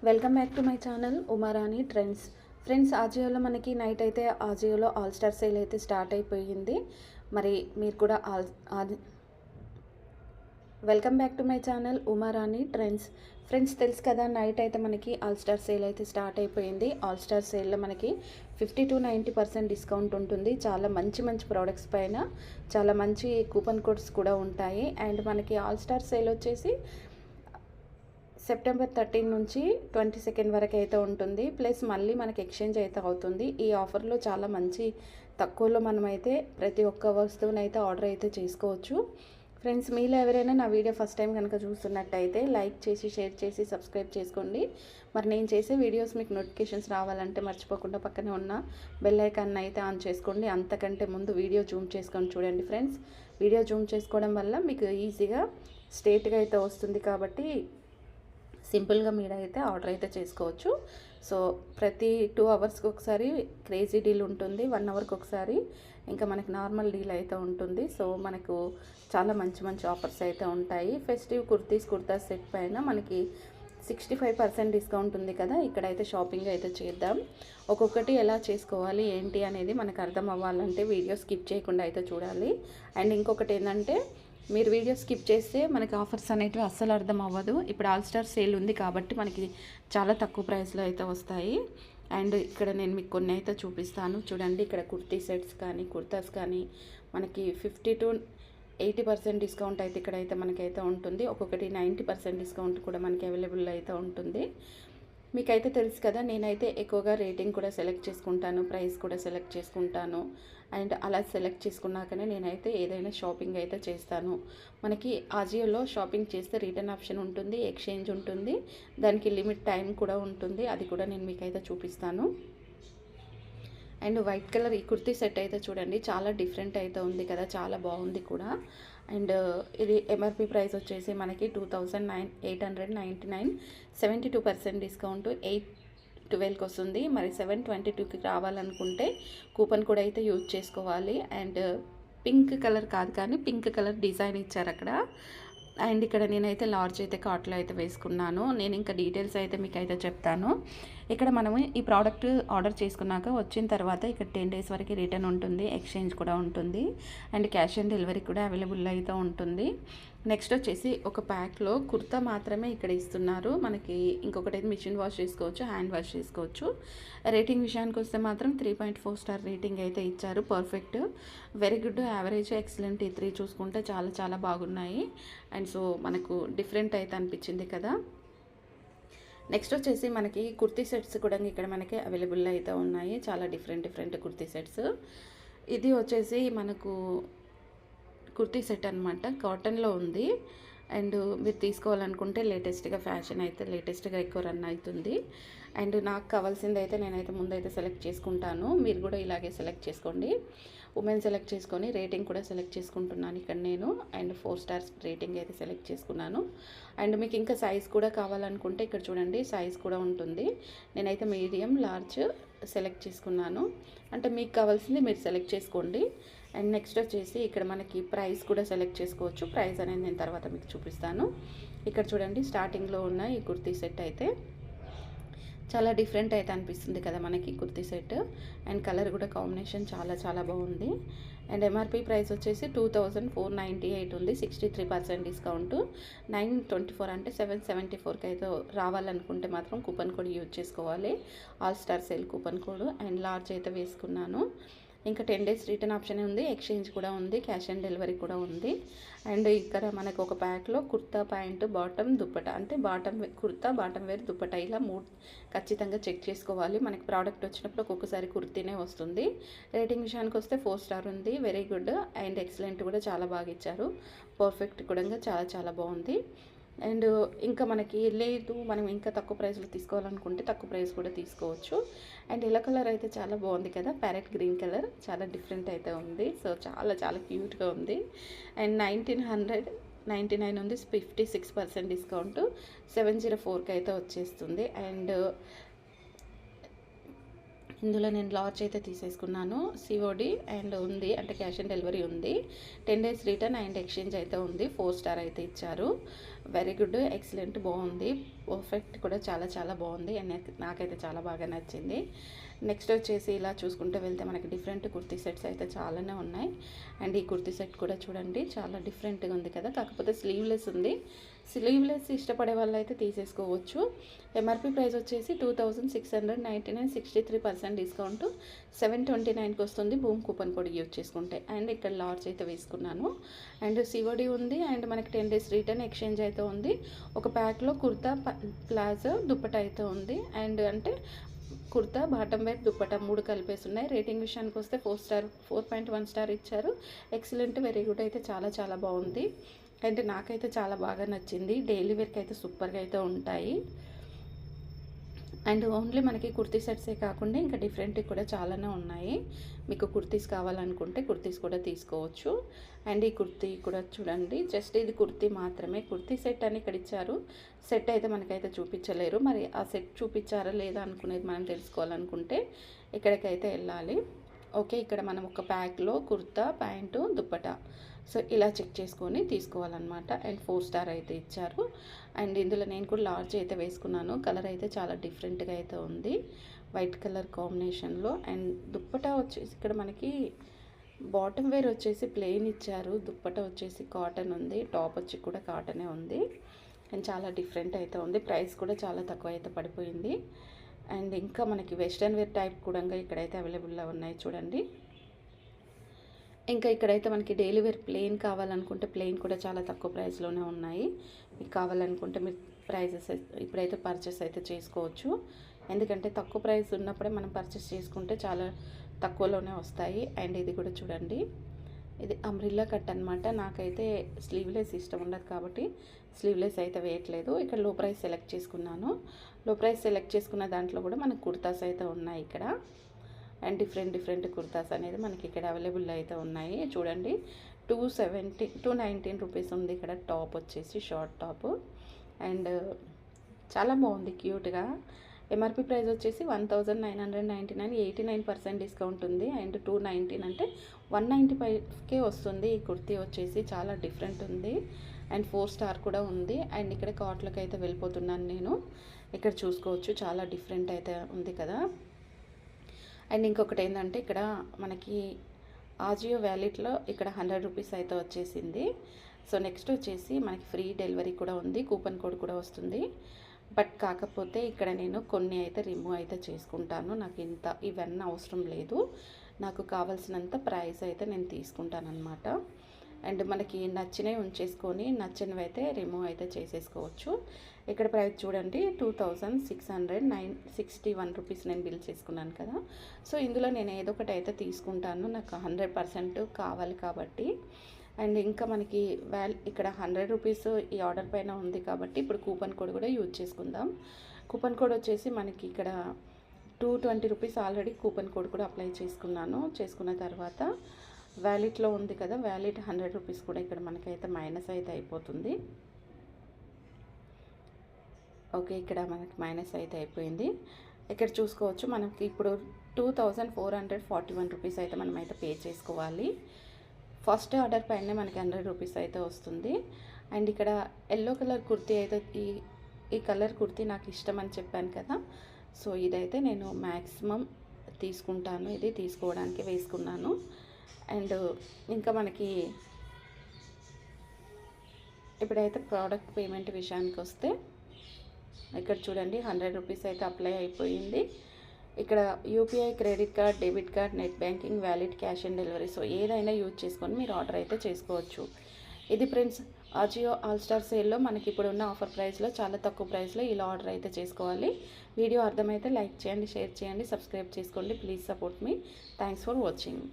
Welcome back to my channel Umarani trends. Friends, ఆజియోలో మనకి night అయితే ఆజియోలో ఆల్ స్టార్ సేల్ అయితే స్టార్ట్ అయిపోయింది. మరి మీరు కూడా welcome back to my channel Umarani trends. Friends, తెలుసు కదా, నైట్ అయితే మనకి ఆల్ స్టార్ సేల్ అయితే స్టార్ట్ అయిపోయింది. ఆల్ స్టార్ సేల్లో మనకి 50-90% డిస్కౌంట్ ఉంటుంది. చాలా మంచి మంచి ప్రోడక్ట్స్ పైన చాలా మంచి కూపన్ కోడ్స్ కూడా ఉంటాయి. అండ్ మనకి ఆల్ స్టార్ సేల్ వచ్చేసి సెప్టెంబర్ 13 నుంచి 22 వరకు అయితే ఉంటుంది. ప్లస్ మళ్ళీ మనకి ఎక్స్చేంజ్ అయితే అవుతుంది. ఈ ఆఫర్లో చాలా మంచి తక్కువలో మనమైతే ప్రతి ఒక్క వస్తువునైతే ఆర్డర్ అయితే చేసుకోవచ్చు. ఫ్రెండ్స్, మీలో ఎవరైనా నా వీడియో ఫస్ట్ టైం కనుక చూస్తున్నట్టయితే లైక్ చేసి, షేర్ చేసి, సబ్స్క్రైబ్ చేసుకోండి. మరి నేను చేసే వీడియోస్ మీకు నోటిఫికేషన్స్ రావాలంటే మర్చిపోకుండా పక్కనే ఉన్న బెల్ ఐకాన్ అయితే ఆన్ చేసుకోండి. అంతకంటే ముందు వీడియో జూమ్ చేసుకొని చూడండి ఫ్రెండ్స్. వీడియో జూమ్ చేసుకోవడం వల్ల మీకు ఈజీగా స్ట్రేట్గా అయితే వస్తుంది కాబట్టి సింపుల్గా మీరైతే ఆర్డర్ అయితే చేసుకోవచ్చు. సో ప్రతి 2 అవర్స్కి ఒకసారి క్రేజీ డీల్ ఉంటుంది, 1 అవర్కి ఒకసారి ఇంకా మనకి నార్మల్ డీల్ అయితే ఉంటుంది. సో మనకు చాలా మంచి మంచి ఆఫర్స్ అయితే ఉంటాయి. ఫెస్టివ్ కుర్తా సెట్ పైన మనకి 65% డిస్కౌంట్ ఉంది కదా. ఇక్కడైతే షాపింగ్ అయితే చేద్దాం. ఒక్కొక్కటి ఎలా చేసుకోవాలి ఏంటి అనేది మనకు అర్థం అవ్వాలంటే వీడియో స్కిప్ చేయకుండా అయితే చూడాలి. అండ్ ఇంకొకటి ఏంటంటే, మీరు వీడియో స్కిప్ చేస్తే మనకి ఆఫర్స్ అనేటివి అస్సలు అర్థం అవ్వదు. ఇప్పుడు ఆల్ స్టార్ సేల్ ఉంది కాబట్టి మనకి చాలా తక్కువ ప్రైస్లో అయితే వస్తాయి. అండ్ ఇక్కడ నేను మీకు కొన్ని అయితే చూపిస్తాను చూడండి. ఇక్కడ కుర్తీ సెట్స్ కానీ కుర్తాస్ కానీ మనకి 50-80% డిస్కౌంట్ అయితే ఇక్కడైతే మనకైతే ఉంటుంది. ఒక్కొక్కటి 90% డిస్కౌంట్ కూడా మనకి అవైలబుల్ అయితే ఉంటుంది. మీకైతే తెలుసు కదా, నేనైతే ఎక్కువగా రేటింగ్ కూడా సెలెక్ట్ చేసుకుంటాను, ప్రైస్ కూడా సెలెక్ట్ చేసుకుంటాను. అండ్ అలా సెలెక్ట్ చేసుకున్నాకనే నేనైతే ఏదైనా షాపింగ్ అయితే చేస్తాను. మనకి ఆజియోలో షాపింగ్ చేస్తే రిటర్న్ ఆప్షన్ ఉంటుంది, ఎక్స్చేంజ్ ఉంటుంది, దానికి లిమిట్ టైం కూడా ఉంటుంది. అది కూడా నేను మీకైతే చూపిస్తాను. అండ్ వైట్ కలర్ ఈ కుర్తీ సెట్ అయితే చూడండి, చాలా డిఫరెంట్ అయితే ఉంది కదా, చాలా బాగుంది కూడా. అండ్ ఇది ఎంఆర్పి ప్రైస్ వచ్చేసి మనకి 2899, 72% డిస్కౌంట్ 812కి వస్తుంది. మరి 722కి రావాలనుకుంటే కూపన్ కూడా అయితే యూజ్ చేసుకోవాలి. అండ్ పింక్ కలర్ కాదు కానీ పింక్ కలర్ డిజైన్ ఇచ్చారు అక్కడ. అండ్ ఇక్కడ నేనైతే లార్జ్ అయితే కార్ట్లో అయితే వేసుకున్నాను. నేను ఇంకా డీటెయిల్స్ అయితే మీకు అయితే చెప్తాను. ఇక్కడ మనము ఈ ప్రోడక్ట్ ఆర్డర్ చేసుకున్నాక వచ్చిన తర్వాత ఇక్కడ 10 days వరకు రిటర్న్ ఉంటుంది, ఎక్స్చేంజ్ కూడా ఉంటుంది. అండ్ క్యాష్ ఆన్ డెలివరీ కూడా అవైలబుల్ అయితే ఉంటుంది. నెక్స్ట్ వచ్చేసి ఒక ప్యాక్లో కుర్తా మాత్రమే ఇక్కడ ఇస్తున్నారు మనకి. ఇంకొకటి అయితే మిషన్ వాష్ చేసుకోవచ్చు, హ్యాండ్ వాష్ చేసుకోవచ్చు. రేటింగ్ విషయానికి వస్తే మాత్రం 3.4 స్టార్ రేటింగ్ అయితే ఇచ్చారు. Perfect, very good, average, excellent, ఈ 3 చూసుకుంటే చాలా చాలా బాగున్నాయి. అండ్ సో మనకు డిఫరెంట్ అయితే అనిపించింది కదా. నెక్స్ట్ వచ్చేసి మనకి కుర్తీ సెట్స్ కూడా ఇక్కడ మనకి అవైలబుల్ అయితే ఉన్నాయి. చాలా డిఫరెంట్ కుర్తీ సెట్స్. ఇది వచ్చేసి మనకు కుర్తీ సెట్ అనమాట, కాటన్లో ఉంది. అండ్ మీరు తీసుకోవాలనుకుంటే లేటెస్ట్గా ఫ్యాషన్ అయితే లేటెస్ట్గా ఎక్కువ రన్ అవుతుంది. అండ్ నాకు కావాల్సింది అయితే నేనైతే ముందైతే సెలెక్ట్ చేసుకుంటాను. మీరు కూడా ఇలాగే సెలెక్ట్ చేసుకోండి. ఉమెన్ సెలెక్ట్ చేసుకొని రేటింగ్ కూడా సెలెక్ట్ చేసుకుంటున్నాను ఇక్కడ నేను. అండ్ 4 స్టార్స్ రేటింగ్ అయితే సెలెక్ట్ చేసుకున్నాను. అండ్ మీకు ఇంకా సైజ్ కూడా కావాలనుకుంటే ఇక్కడ చూడండి, సైజ్ కూడా ఉంటుంది. నేనైతే మీడియం, లార్జ్ సెలెక్ట్ చేసుకున్నాను. అంటే మీకు కావాల్సింది మీరు సెలెక్ట్ చేసుకోండి. అండ్ నెక్స్ట్ వచ్చేసి ఇక్కడ మనకి ప్రైస్ కూడా సెలెక్ట్ చేసుకోవచ్చు. ప్రైస్ అనేది నేను తర్వాత మీకు చూపిస్తాను. ఇక్కడ చూడండి, స్టార్టింగ్లో ఉన్న ఈ కుర్తీ సెట్ అయితే చాలా డిఫరెంట్ అయితే అనిపిస్తుంది కదా మనకి కుర్తీ సెట్. అండ్ కలర్ కూడా కాంబినేషన్ చాలా చాలా బాగుంది. అండ్ ఎంఆర్పి ప్రైస్ వచ్చేసి 2498 ఉంది, 63% డిస్కౌంట్. 924 అంటే 774కి అయితే రావాలనుకుంటే మాత్రం కూపన్ కోడ్ యూజ్ చేసుకోవాలి, all star sale coupon code. And large అయితే వేసుకున్నాను. ఇంకా 10 days రిటర్న్ ఆప్షన్ ఉంది, ఎక్స్చేంజ్ కూడా ఉంది, క్యాష్ ఆన్ డెలివరీ కూడా ఉంది. అండ్ ఇక్కడ మనకు ఒక ప్యాక్లో కుర్తా, ప్యాంట్, బాటమ్, దుప్పట, అంటే కుర్తా, బాటమ్ వేర్, దుప్పట, ఇలా 3 ఖచ్చితంగా చెక్ చేసుకోవాలి. మనకి ప్రోడక్ట్ వచ్చినప్పుడు ఒక్కొక్కసారి కుర్తీనే వస్తుంది. రేటింగ్ విషయానికి వస్తే 4 స్టార్ ఉంది, వెరీ గుడ్ అండ్ ఎక్సలెంట్ కూడా చాలా బాగా ఇచ్చారు. పర్ఫెక్ట్ కూడా చాలా చాలా బాగుంది. అండ్ ఇంకా మనకి లేదు, మనం ఇంకా తక్కువ ప్రైస్లో తీసుకోవాలనుకుంటే తక్కువ ప్రైస్ కూడా తీసుకోవచ్చు. అండ్ ఇలా కలర్ అయితే చాలా బాగుంది కదా, ప్యారెట్ గ్రీన్ కలర్, చాలా డిఫరెంట్ అయితే ఉంది. సో చాలా చాలా క్యూట్గా ఉంది. అండ్ 1999 ఉంది, 56% డిస్కౌంట్, 704కి అయితే వచ్చేస్తుంది. అండ్ ఇందులో నేను లార్జ్ అయితే తీసేసుకున్నాను. సిఓడి అండ్ ఉంది, అంటే క్యాష్ ఆన్ డెలివరీ ఉంది. 10 days రిటర్న్ అండ్ ఎక్స్చేంజ్ అయితే ఉంది. 4 స్టార్ అయితే ఇచ్చారు. వెరీ గుడ్, ఎక్సలెంట్, బాగుంది, పర్ఫెక్ట్ కూడా చాలా చాలా బాగుంది అండ్ నాకైతే చాలా బాగా నచ్చింది. నెక్స్ట్ వచ్చేసి ఇలా చూసుకుంటూ వెళ్తే మనకి డిఫరెంట్ కుర్తీ సెట్స్ అయితే చాలానే ఉన్నాయి. అండ్ ఈ కుర్తీ సెట్ కూడా చూడండి చాలా డిఫరెంట్గా ఉంది కదా, కాకపోతే స్లీవ్లెస్ ఉంది. స్లీవ్లెస్ ఇష్టపడే వాళ్ళు అయితే తీసేసుకోవచ్చు. ఎంఆర్పి ప్రైస్ వచ్చేసి 2699, 63% డిస్కౌంట్, 729కి వస్తుంది భూమి కూపన్ కోడ్ యూజ్ చేసుకుంటే. అండ్ ఇక్కడ లార్జ్ అయితే వేసుకున్నాను. అండ్ సివోడి ఉంది అండ్ మనకి 10 days రిటర్న్ ఎక్స్చేంజ్ అయితే ఉంది. ఒక ప్యాక్లో కుర్తా ప్లాజో దుప్పట అయితే ఉంది. అండ్ అంటే కుర్తా బాటమ్ వేర్ దుప్పటా 3 కలిపేసి ఉన్నాయి. రేటింగ్ విషయానికి వస్తే 4 స్టార్ 4.1 స్టార్ ఇచ్చారు. ఎక్సలెంట్, వెరీ గుడ్ అయితే చాలా చాలా బాగుంది. అండ్ నాకైతే చాలా బాగా నచ్చింది. డైలీ వేర్కి అయితే సూపర్గా అయితే ఉంటాయి. అండ్ ఓన్లీ మనకి కుర్తీ సెట్సే కాకుండా ఇంకా డిఫరెంట్ కూడా చాలానే ఉన్నాయి. మీకు కుర్తీస్ కావాలనుకుంటే కుర్తీస్ కూడా తీసుకోవచ్చు. అండ్ ఈ కుర్తీ కూడా చూడండి, జస్ట్ ఇది కుర్తీ మాత్రమే, కుర్తీ సెట్ అని ఇక్కడ ఇచ్చారు. సెట్ అయితే మనకైతే చూపించలేరు. మరి ఆ సెట్ చూపించారా లేదా అనుకునేది మనం తెలుసుకోవాలనుకుంటే ఇక్కడికైతే వెళ్ళాలి. ఓకే, ఇక్కడ మనం ఒక ప్యాక్లో కుర్తా, ప్యాంటు, దుప్పట సో ఇలా చెక్ చేసుకొని తీసుకోవాలన్నమాట. అండ్ 4 స్టార్ అయితే ఇచ్చారు. అండ్ ఇందులో నేను కూడా లార్జ్ అయితే వేసుకున్నాను. కలర్ అయితే చాలా డిఫరెంట్గా అయితే ఉంది, వైట్ కలర్ కాంబినేషన్లో. అండ్ దుప్పట వచ్చేసి ఇక్కడ మనకి బాటమ్ వేర్ వచ్చేసి ప్లెయిన్ ఇచ్చారు, దుప్పట వచ్చేసి కాటన్ ఉంది, టాప్ వచ్చి కూడా కాటనే ఉంది. అండ్ చాలా డిఫరెంట్ అయితే ఉంది. ప్రైస్ కూడా చాలా తక్కువ అయితే పడిపోయింది. అండ్ ఇంకా మనకి వెస్ట్రన్ వేర్ టైప్ కూడా ఇక్కడైతే అవైలబుల్గా ఉన్నాయి చూడండి. ఇంకా ఇక్కడైతే మనకి డైలీ వేర్ ప్లెయిన్ కావాలనుకుంటే ప్లెయిన్ కూడా చాలా తక్కువ ప్రైస్లోనే ఉన్నాయి. మీకు కావాలనుకుంటే మీరు ప్రైజెస్ ఇప్పుడైతే పర్చేస్ అయితే చేసుకోవచ్చు. ఎందుకంటే తక్కువ ప్రైస్ ఉన్నప్పుడే మనం పర్చేస్ చేసుకుంటే చాలా తక్కువలోనే వస్తాయి. అండ్ ఇది కూడా చూడండి, ఇది అంబ్రిల్లా కట్ అనమాట. నాకైతే స్లీవ్లెస్ ఇష్టం ఉండదు కాబట్టి స్లీవ్లెస్ అయితే వేయట్లేదు. ఇక్కడ లో ప్రైస్ సెలెక్ట్ చేసుకున్నాను. లో ప్రైస్ సెలెక్ట్ చేసుకున్న దాంట్లో కూడా మనకు కుర్తాస్ అయితే ఉన్నాయి ఇక్కడ. అండ్ డిఫరెంట్ కుర్తాస్ అనేది మనకి ఇక్కడ అవైలబుల్ అయితే ఉన్నాయి చూడండి. 219 రూపీస్ ఉంది ఇక్కడ టాప్ వచ్చేసి, షార్ట్ టాప్. అండ్ చాలా బాగుంది, క్యూట్గా. ఎంఆర్పి ప్రైస్ వచ్చేసి 1999, 89% డిస్కౌంట్ ఉంది. అండ్ 219 అంటే 195కే వస్తుంది. ఈ కుర్తీ వచ్చేసి చాలా డిఫరెంట్ ఉంది. అండ్ 4 స్టార్ కూడా ఉంది. అండ్ ఇక్కడ కాట్లకు అయితే వెళ్ళిపోతున్నాను నేను. ఇక్కడ చూసుకోవచ్చు చాలా డిఫరెంట్ అయితే ఉంది కదా. అండ్ ఇంకొకటి ఏంటంటే ఇక్కడ మనకి ఆజియో వ్యాలెట్లో ఇక్కడ 100 రూపీస్ అయితే వచ్చేసింది. సో నెక్స్ట్ వచ్చేసి మనకి ఫ్రీ డెలివరీ కూడా ఉంది, కూపన్ కోడ్ కూడా వస్తుంది. బట్ కాకపోతే ఇక్కడ నేను కొన్ని అయితే రిమూవ్ అయితే చేసుకుంటాను. నాకు ఇవన్నీ అవసరం లేదు, నాకు కావాల్సినంత ప్రైస్ అయితే నేను తీసుకుంటాను అనమాట. అండ్ మనకి నచ్చినవి ఉంచేసుకొని నచ్చినవి అయితే రిమూవ్ అయితే చేసేసుకోవచ్చు. ఇక్కడ ప్రైస్ చూడండి 2661 రూపీస్ నేను బిల్ చేసుకున్నాను కదా. సో ఇందులో నేను ఏదో ఒకటి అయితే తీసుకుంటాను, నాకు 100% కావాలి కాబట్టి. అండ్ ఇంకా మనకి ఇక్కడ 100 రూపీస్ ఈ ఆర్డర్ పైన ఉంది కాబట్టి ఇప్పుడు కూపన్ కోడ్ కూడా యూజ్ చేసుకుందాం. కూపన్ కోడ్ వచ్చేసి మనకి ఇక్కడ 220 రూపీస్ ఆల్రెడీ కూపన్ కోడ్ కూడా అప్లై చేసుకున్నాను. చేసుకున్న తర్వాత వ్యాలెట్లో ఉంది కదా, వ్యాలెట్ 100 రూపీస్ కూడా ఇక్కడ మనకైతే మైనస్ అయితే అయిపోతుంది. ఓకే, ఇక్కడ మనకి మైనస్ అయితే అయిపోయింది. ఇక్కడ చూసుకోవచ్చు మనకి ఇప్పుడు 2441 రూపీస్ అయితే మనం అయితే పే చేసుకోవాలి. ఫస్ట్ ఆర్డర్ పైన మనకి 100 రూపీస్ అయితే వస్తుంది. అండ్ ఇక్కడ ఎల్లో కలర్ కుర్తీ అయితే ఈ కలర్ కుర్తీ నాకు ఇష్టం అని చెప్పాను కదా. సో ఇదైతే నేను మ్యాక్సిమం తీసుకుంటాను, ఇది తీసుకోవడానికి వేసుకున్నాను. అండ్ ఇంకా మనకి ఇప్పుడైతే ప్రోడక్ట్ పేమెంట్ విషయానికి వస్తే ఇక్కడ చూడండి 100 రూపీస్ అయితే అప్లై అయిపోయింది. ఇక్కడ UPI, credit card, debit card, net banking, wallet, cash on delivery so ఏదైనా యూజ్ చేసుకొని మీరు ఆర్డర్ అయితే చేసుకోవచ్చు. ఇది ఫ్రెండ్స్ ఆజియో ఆల్ స్టార్ సేల్లో మనకి ఇప్పుడు ఉన్న ఆఫర్ ప్రైస్లో చాలా తక్కువ ప్రైస్లో ఇలా ఆర్డర్ అయితే చేసుకోవాలి. వీడియో అర్థమైతే లైక్ చేయండి, షేర్ చేయండి, సబ్స్క్రైబ్ చేసుకోండి. Please support me. Thanks for watching.